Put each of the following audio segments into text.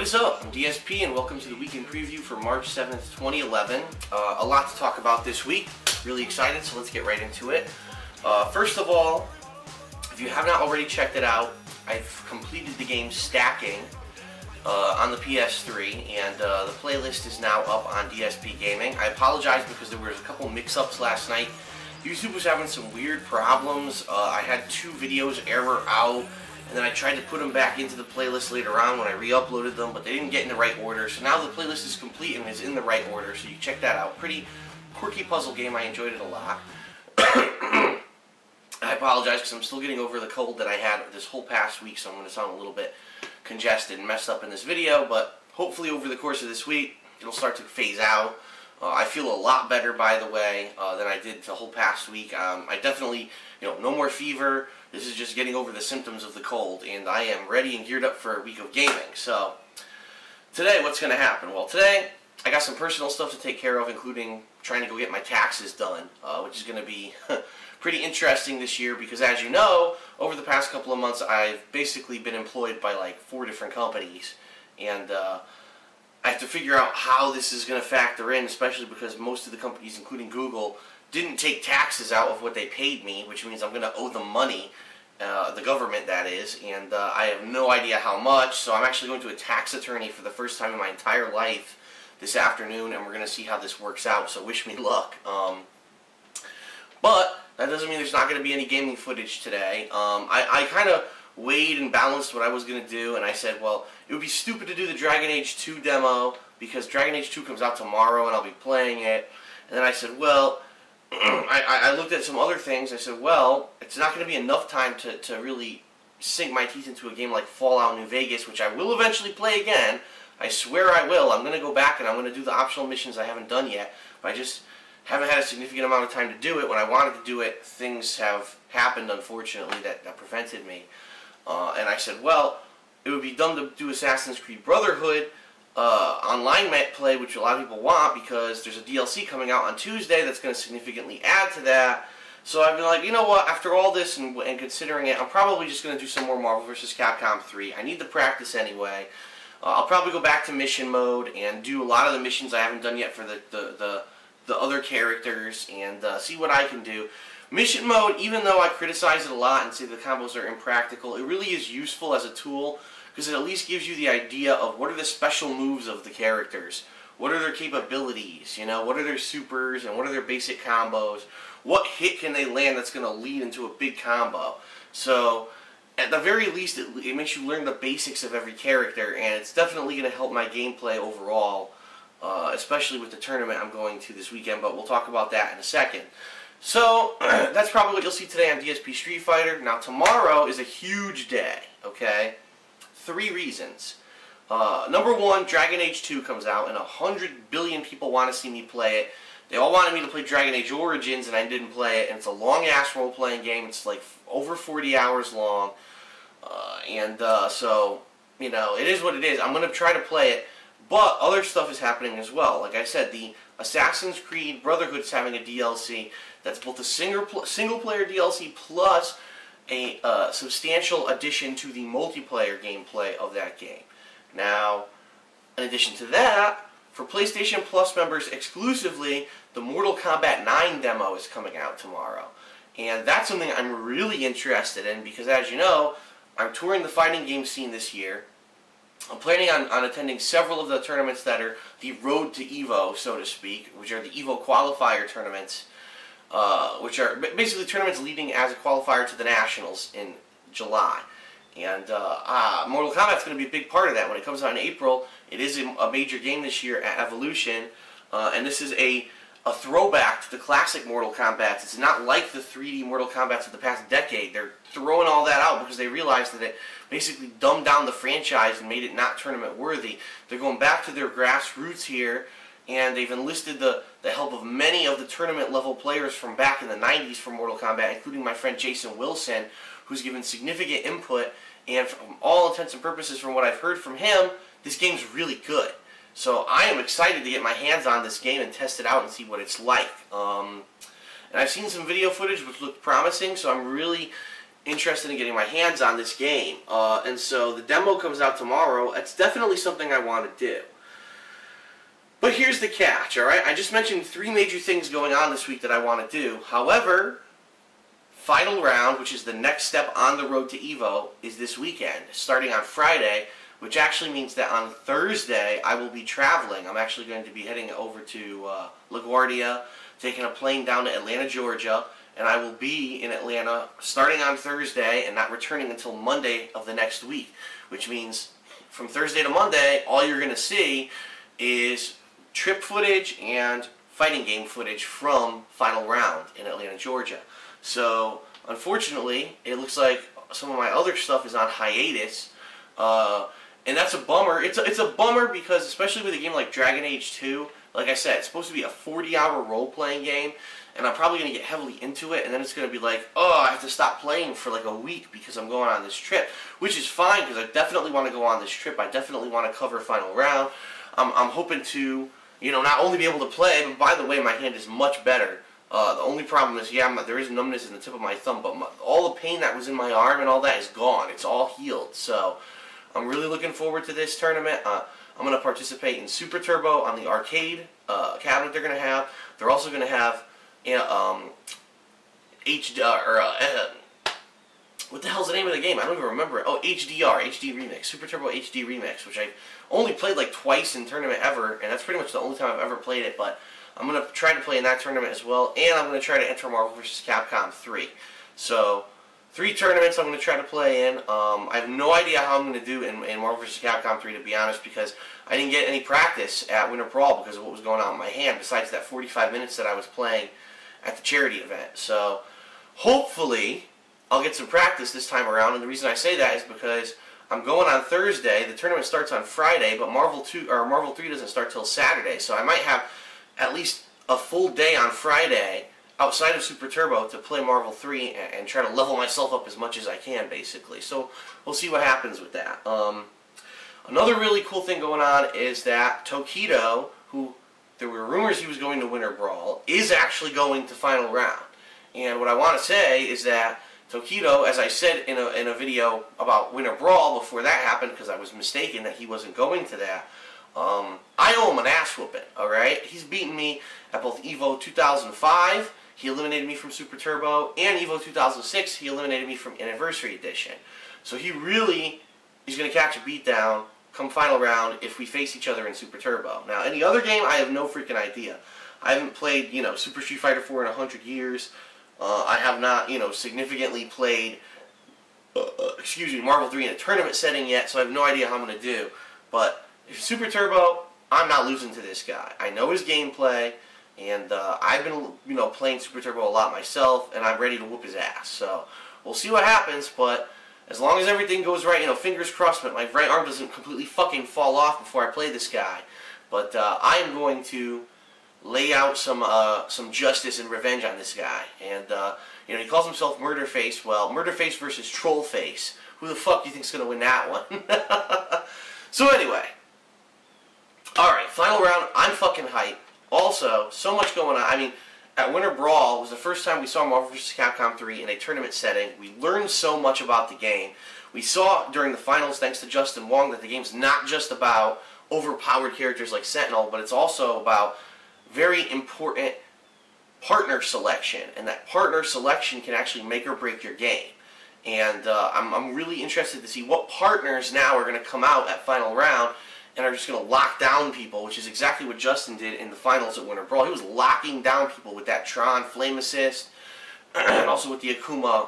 is up? I'm DSP and welcome to the weekend preview for March 7th, 2011. A lot to talk about this week. Really excited, so let's get right into it. First of all, if you have not already checked it out, I've completed the game Stacking on the PS3, and the playlist is now up on DSPGaming. I apologize because there was a couple mix-ups last night. YouTube was having some weird problems. I had two videos error out, and then I tried to put them back into the playlist later on when I re-uploaded them, but they didn't get in the right order. So now the playlist is complete and is in the right order, so you check that out. Pretty quirky puzzle game. I enjoyed it a lot. I apologize because I'm still getting over the cold that I had this whole past week, so I'm going to sound a little bit congested and messed up in this video, but hopefully over the course of this week it'll start to phase out. I feel a lot better, by the way, than I did the whole past week. I definitely, no more fever. This is just getting over the symptoms of the cold, and I am ready and geared up for a week of gaming. So, today, what's going to happen? Well, today, I got some personal stuff to take care of, including trying to go get my taxes done, which is going to be pretty interesting this year, because as you know, over the past couple of months, I've basically been employed by like 4 different companies, and I have to figure out how this is going to factor in, especially because most of the companies, including Google, didn't take taxes out of what they paid me, which means I'm going to owe them money, the government that is, and I have no idea how much, so I'm actually going to a tax attorney for the first time in my entire life this afternoon, and we're going to see how this works out, so wish me luck. But that doesn't mean there's not going to be any gaming footage today. I kind of weighed and balanced what I was going to do, and I said, well, it would be stupid to do the Dragon Age 2 demo, because Dragon Age 2 comes out tomorrow and I'll be playing it. And then I said, well, I looked at some other things. I said, well, it's not going to be enough time to really sink my teeth into a game like Fallout New Vegas, which I will eventually play again. I swear I will. I'm going to go back and I'm going to do the optional missions I haven't done yet, but I just haven't had a significant amount of time to do it. When I wanted to do it, things have happened, unfortunately, that prevented me. And I said, well, it would be dumb to do Assassin's Creed Brotherhood online play, which a lot of people want, because there's a DLC coming out on Tuesday that's going to significantly add to that. So I've been like, you know what, after all this and considering it, I'm probably just going to do some more Marvel vs. Capcom 3. I need the practice anyway. I'll probably go back to mission mode and do a lot of the missions I haven't done yet for the other characters, and see what I can do. Mission mode, even though I criticize it a lot and say the combos are impractical, it really is useful as a tool, because it at least gives you the idea of what are the special moves of the characters, what are their capabilities, what are their supers, and what are their basic combos, what hit can they land that's going to lead into a big combo. So, at the very least, it makes you learn the basics of every character, and it's definitely going to help my gameplay overall, especially with the tournament I'm going to this weekend, but we'll talk about that in a second. So, that's probably what you'll see today on DSP Street Fighter. Now, tomorrow is a huge day, okay? 3 reasons. Number 1, Dragon Age 2 comes out, and 100 billion people want to see me play it. They all wanted me to play Dragon Age Origins, and I didn't play it, and it's a long-ass role-playing game. It's like over 40 hours long, so, it is what it is. I'm going to try to play it, but other stuff is happening as well. Like I said, the Assassin's Creed Brotherhood is having a DLC that's both a single-player DLC plus a substantial addition to the multiplayer gameplay of that game. Now, in addition to that, for PlayStation Plus members exclusively, the Mortal Kombat 9 demo is coming out tomorrow. And that's something I'm really interested in, because as you know, I'm touring the fighting game scene this year. I'm planning on attending several of the tournaments that are the road to EVO, so to speak, which are the EVO qualifier tournaments, which are basically tournaments leading as a qualifier to the Nationals in July. And Mortal Kombat is going to be a big part of that. When it comes out in April, it is a major game this year at Evolution, and this is a throwback to the classic Mortal Kombat. It's not like the 3D Mortal Kombat of the past decade. They're throwing all that out because they realized that it basically dumbed down the franchise and made it not tournament worthy. They're going back to their grassroots here, and they've enlisted the help of many of the tournament level players from back in the 90s for Mortal Kombat, including my friend Jason Wilson, who's given significant input, and from all intents and purposes, from what I've heard from him, this game's really good. So I am excited to get my hands on this game and test it out and see what it's like. And I've seen some video footage which looked promising, so I'm really interested in getting my hands on this game. And so the demo comes out tomorrow. It's definitely something I want to do. But here's the catch, alright? I just mentioned 3 major things going on this week that I want to do. However, Final Round, which is the next step on the road to EVO, is this weekend, starting on Friday, which actually means that on Thursday I will be traveling. I'm actually going to be heading over to LaGuardia, taking a plane down to Atlanta, Georgia, and I will be in Atlanta starting on Thursday and not returning until Monday of the next week, which means from Thursday to Monday, all you're going to see is trip footage and fighting game footage from Final Round in Atlanta, Georgia. So, unfortunately, it looks like some of my other stuff is on hiatus, and that's a bummer. It's a bummer because, especially with a game like Dragon Age 2, like I said, it's supposed to be a 40-hour role-playing game, and I'm probably going to get heavily into it, and then it's going to be like, oh, I have to stop playing for like a week because I'm going on this trip, which is fine because I definitely want to go on this trip. I definitely want to cover Final Round. I'm hoping to, you know, not only be able to play, but by the way, my hand is much better. The only problem is, yeah, there is numbness in the tip of my thumb, but all the pain that was in my arm and all that is gone. It's all healed. So I'm really looking forward to this tournament. I'm going to participate in Super Turbo on the arcade cabinet they're going to have. They're also going to have what the hell's the name of the game? I don't even remember it. Oh, HDR, HD Remix, Super Turbo HD Remix, which I've only played like twice in tournament ever, and that's pretty much the only time I've ever played it, but I'm going to try to play in that tournament as well, and I'm going to try to enter Marvel vs. Capcom 3. So, 3 tournaments I'm going to try to play in. I have no idea how I'm going to do in Marvel vs. Capcom 3, to be honest, because I didn't get any practice at Winter Brawl because of what was going on with my hand, besides that 45 minutes that I was playing at the charity event. So, hopefully, I'll get some practice this time around, and the reason I say that is because I'm going on Thursday. The tournament starts on Friday, but Marvel 3 doesn't start till Saturday, so I might have at least a full day on Friday outside of Super Turbo to play Marvel 3 and try to level myself up as much as I can, basically. So we'll see what happens with that. Another really cool thing going on is that Tokido, who there were rumors he was going to Winter Brawl, is actually going to Final Round. And what I want to say is that Tokido, as I said in a video about Winter Brawl before that happened, because I was mistaken that he wasn't going to that, I owe him an ass whooping, alright? He's beaten me at both EVO 2005, he eliminated me from Super Turbo, and EVO 2006, he eliminated me from Anniversary Edition. So he really is going to catch a beatdown come Final Round if we face each other in Super Turbo. Now, any other game, I have no freaking idea. I haven't played, you know, Super Street Fighter 4 in 100 years. I have not, you know, significantly played, Marvel 3 in a tournament setting yet, so I have no idea how I'm going to do. But if Super Turbo, I'm not losing to this guy. I know his gameplay, and I've been, you know, playing Super Turbo a lot myself, and I'm ready to whoop his ass. So we'll see what happens, but as long as everything goes right, you know, fingers crossed, but my right arm doesn't completely fucking fall off before I play this guy. But I am going to lay out some justice and revenge on this guy. And, you know, he calls himself Murderface. Well, Murderface versus Trollface. Who the fuck do you think's going to win that one? So anyway. Alright, Final Round. I'm fucking hyped. Also, so much going on. I mean, at Winter Brawl was the first time we saw Marvel vs. Capcom 3 in a tournament setting. We learned so much about the game. We saw during the finals, thanks to Justin Wong, that the game's not just about overpowered characters like Sentinel, but it's also about very important partner selection, and that partner selection can actually make or break your game. And I'm really interested to see what partners now are going to come out at Final Round and are just going to lock down people, which is exactly what Justin did in the finals at Winter Brawl. He was locking down people with that Tron Flame Assist, and also with the Akuma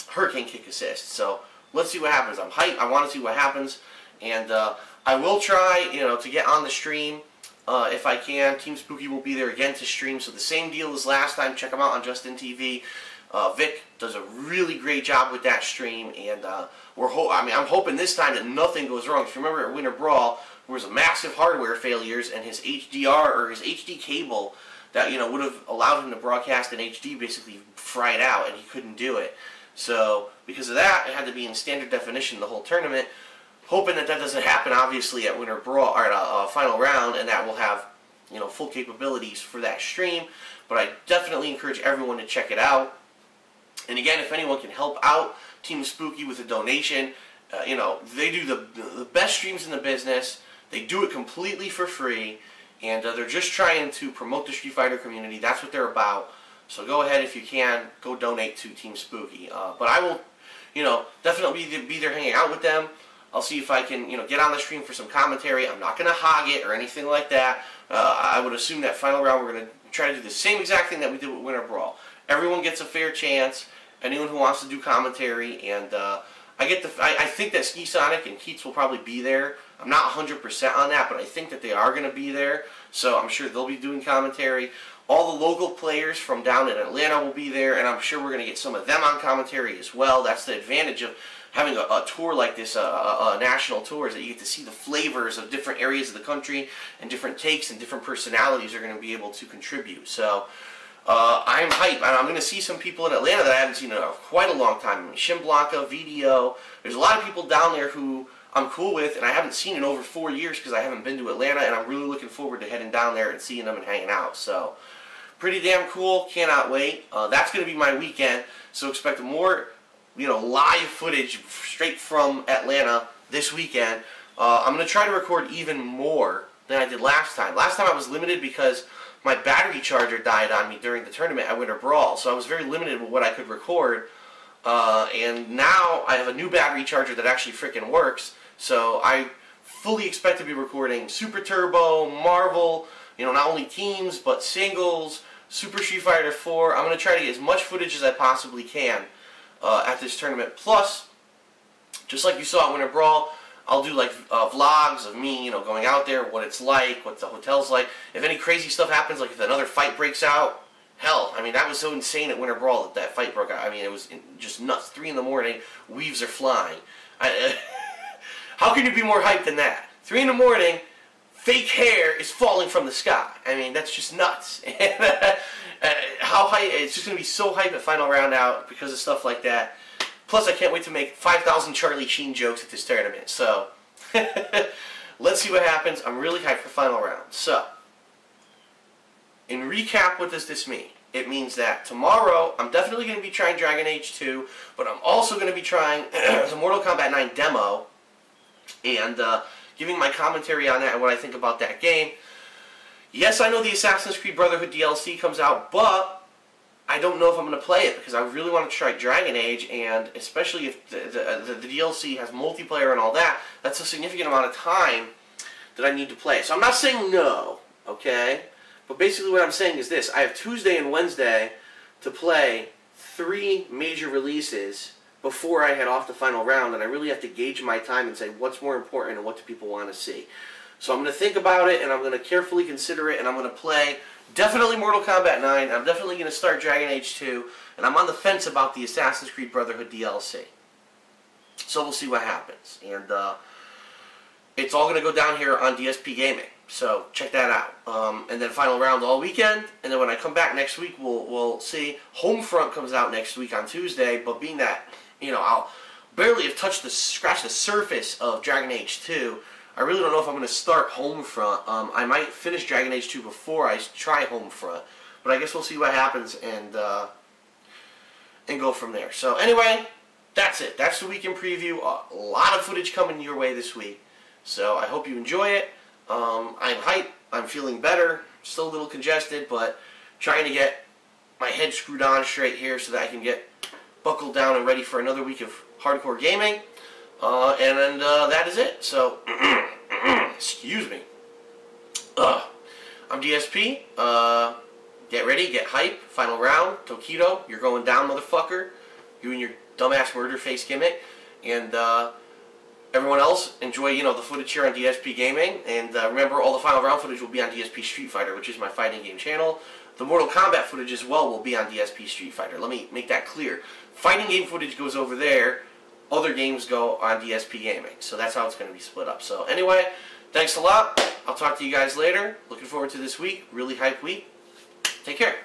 Hurricane Kick Assist. So let's see what happens. I'm hyped. I want to see what happens, and I will try, you know, to get on the stream. If I can. Team Spooky will be there again to stream, so the same deal as last time. Check them out on Justin TV. Vic does a really great job with that stream, and I'm hoping this time that nothing goes wrong. If you remember at Winter Brawl, there was a massive hardware failures, and his HDR or his HD cable that, you know, would have allowed him to broadcast in HD basically fried out, and he couldn't do it. So because of that, it had to be in standard definition the whole tournament. Hoping that doesn't happen, obviously, at Winter Brawl or at Final Round, and that will have, you know, full capabilities for that stream. But I definitely encourage everyone to check it out. And again, if anyone can help out Team Spooky with a donation, you know, they do the best streams in the business. They do it completely for free, and they're just trying to promote the Street Fighter community. That's what they're about. So go ahead, if you can, go donate to Team Spooky. But I will, you know, definitely be there hanging out with them. I'll see if I can, you know, get on the stream for some commentary. I'm not going to hog it or anything like that. I would assume that final round we're going to try to do the same exact thing that we did with Winter Brawl. Everyone gets a fair chance. Anyone who wants to do commentary, and I think that Ski Sonic and Keats will probably be there. I'm not 100% on that, but I think that they are going to be there. So I'm sure they'll be doing commentary. All the local players from down in Atlanta will be there, and I'm sure we're going to get some of them on commentary as well. That's the advantage of having a tour like this, a national tour, is that you get to see the flavors of different areas of the country, and different takes and different personalities are going to be able to contribute. So I'm hyped. I'm going to see some people in Atlanta that I haven't seen in quite a long time. I mean, Shin Blanca, VDO. There's a lot of people down there who I'm cool with, and I haven't seen in over 4 years because I haven't been to Atlanta, and I'm really looking forward to heading down there and seeing them and hanging out. So pretty damn cool. Cannot wait. That's going to be my weekend. So expect more, you know, live footage straight from Atlanta this weekend. I'm going to try to record even more than I did last time. Last time I was limited because my battery charger died on me during the tournament at Winter Brawl, so I was very limited with what I could record. And now I have a new battery charger that actually freaking works, so I fully expect to be recording Super Turbo, Marvel, you know, not only teams, but singles, Super Street Fighter 4. I'm going to try to get as much footage as I possibly can at this tournament. Plus, just like you saw at Winter Brawl, I'll do like vlogs of me, you know, going out there, what it's like, what the hotel's like. If any crazy stuff happens, like if another fight breaks out, hell, I mean, that was so insane at Winter Brawl that that fight broke out. I mean, it was just nuts. 3 in the morning, weaves are flying. How can you be more hyped than that? 3 in the morning, fake hair is falling from the sky. I mean, that's just nuts. How hype? It's just going to be so hype at Final Round Out because of stuff like that. Plus, I can't wait to make 5,000 Charlie Sheen jokes at this tournament. So, let's see what happens. I'm really hyped for Final Round. So, in recap, what does this mean? It means that tomorrow, I'm definitely going to be trying Dragon Age 2, but I'm also going to be trying the Mortal Kombat 9 demo, and giving my commentary on that and what I think about that game. Yes, I know the Assassin's Creed Brotherhood DLC comes out, but I don't know if I'm going to play it because I really want to try Dragon Age, and especially if the DLC has multiplayer and all that, that's a significant amount of time that I need to play. So I'm not saying no, okay? But basically what I'm saying is this. I have Tuesday and Wednesday to play 3 major releases before I head off the final round, and I really have to gauge my time and say what's more important and what do people want to see. So I'm going to think about it, and I'm going to carefully consider it, and I'm going to play definitely Mortal Kombat 9. I'm definitely going to start Dragon Age 2, and I'm on the fence about the Assassin's Creed Brotherhood DLC. So we'll see what happens. And it's all going to go down here on DSPGaming. So check that out. And then final round all weekend, and then when I come back next week, we'll see. Homefront comes out next week on Tuesday, but being that, you know, I'll barely have scratched the surface of Dragon Age 2, I really don't know if I'm going to start Homefront. I might finish Dragon Age 2 before I try Homefront, but I guess we'll see what happens and go from there. So anyway, that's it. That's the weekend preview. A lot of footage coming your way this week, so I hope you enjoy it. I'm hyped. I'm feeling better. Still a little congested, but trying to get my head screwed on straight here so that I can get buckled down and ready for another week of hardcore gaming. And then that is it. So, excuse me. I'm DSP. Get ready, get hype. Final round. Tokido, you're going down, motherfucker. You and your dumbass murder face gimmick. And everyone else, enjoy, you know, the footage here on DSPGaming. And remember, all the final round footage will be on DSP Street Fighter, which is my fighting game channel. The Mortal Kombat footage as well will be on DSP Street Fighter. Let me make that clear. Fighting game footage goes over there. Other games go on DSPGaming. So that's how it's going to be split up. So anyway, thanks a lot. I'll talk to you guys later. Looking forward to this week. Really hype week. Take care.